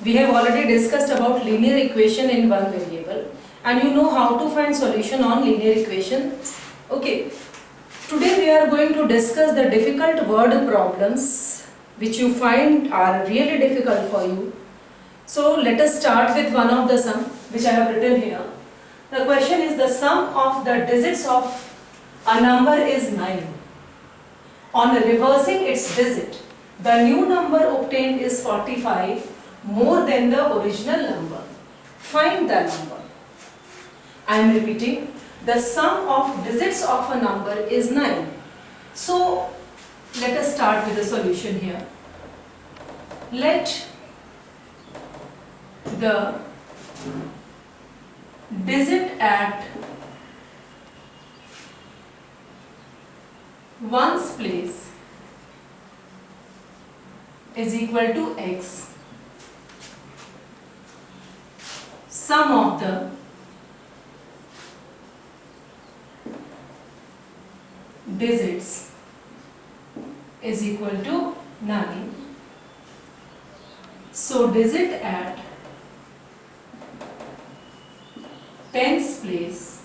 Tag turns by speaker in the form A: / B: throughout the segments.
A: We have already discussed about linear equation in one variable, and you know how to find solution on linear equation. Okay, today we are going to discuss the difficult word problems which you find are really difficult for you. So let us start with one of the sum which I have written here. The question is the sum of the digits of a number is 9. On reversing its digit, the new number obtained is 45 more than the original number. Find the number. I am repeating, the sum of digits of a number is 9. So let us start with the solution here. Let the digit at ones place is equal to x. Sum of the digits is equal to 9. So digit at tens place.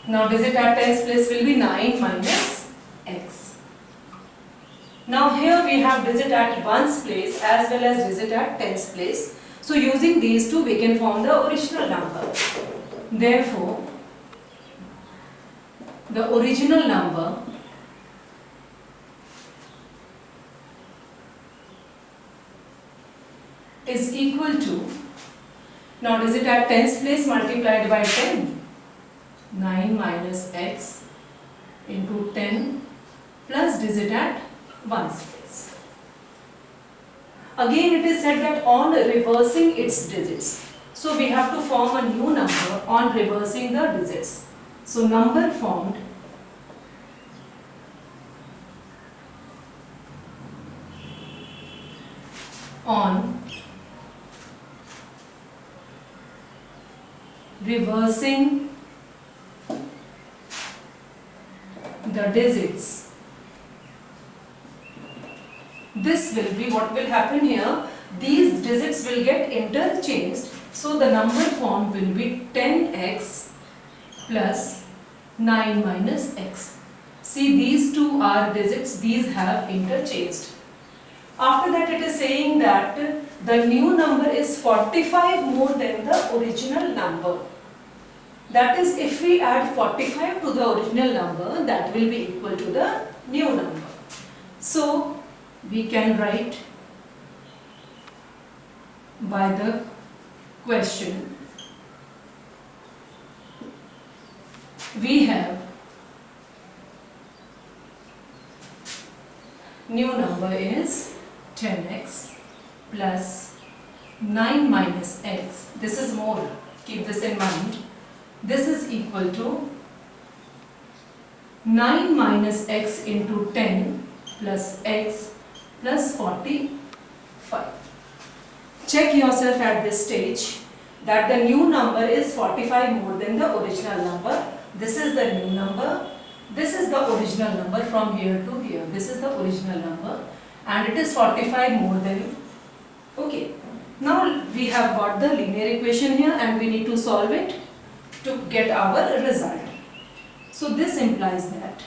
A: Now digit at tens place will be 9 minus x. Now here we have digit at ones place as well as digit at tens place. So using these two we can form the original number. Therefore, the original number is equal to, now digit at tens place multiplied by 10, 9 minus x into 10 plus digit at ones place. Again it is said that on reversing its digits. So we have to form a new number on reversing the digits. So number formed on reversing the digits. This will be what will happen here. These digits will get interchanged. So the number formed will be 10x plus 9 minus x. See, these two are digits, these have interchanged. After that it is saying that the new number is 45 more than the original number. That is, if we add 45 to the original number, that will be equal to the new number. So we can write by the question, we have new number is 10x plus 9 minus x. This is more, keep this in mind. This is equal to 9 minus x into 10 plus x plus 45. Check yourself at this stage that the new number is 45 more than the original number. This is the new number. This is the original number from here to here. This is the original number and it is 45 more than. Okay. Now we have got the linear equation here and we need to solve it to get our result. So this implies that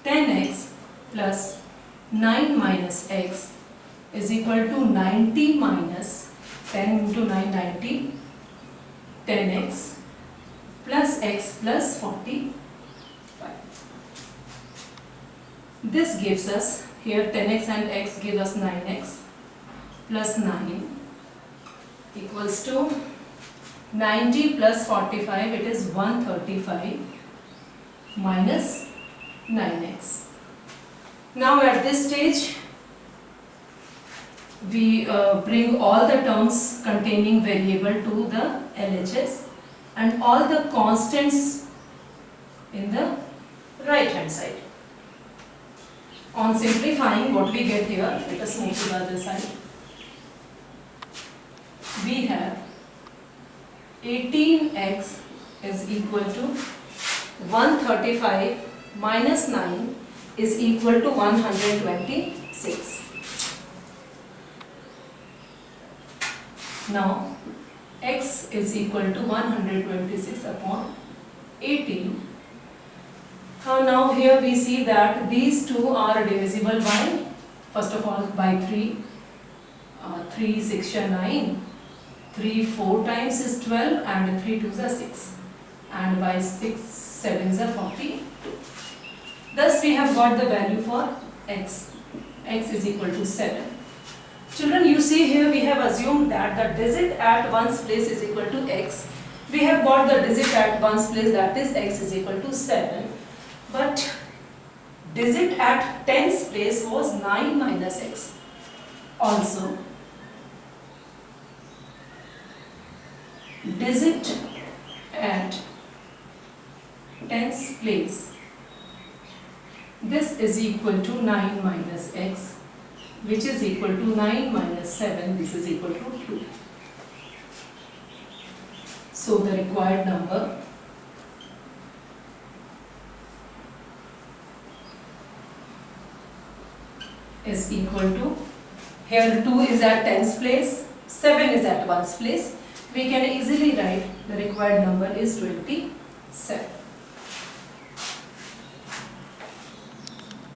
A: 10x plus 9 minus x is equal to 90 minus 10 into 9, 90, 10x plus x plus 45. This gives us, here 10x and x give us 9x plus 9 equals to 90 plus 45, it is 135 minus 9x. Now at this stage, we bring all the terms containing variable to the LHS and all the constants in the right hand side. On simplifying, what we get here, let us move to the other side. We have 18x is equal to 135 minus 9 is equal to 126. Now x is equal to 126 upon 18. Now here we see that these two are divisible by, first of all, by 3. 3 6 9. 3 4 times is 12 and 3 2s are 6. And by 6 7s are 42. Thus we have got the value for x. X is equal to 7. Children, you see here we have assumed that the digit at one's place is equal to x. We have got the digit at one's place, that is x is equal to 7. But digit at tens place was 9 minus x. Also, digit at tens place, this is equal to 9 minus x, which is equal to 9 minus 7, this is equal to 2. So the required number is equal to, here 2 is at tens place, 7 is at ones place. We can easily write the required number is 27.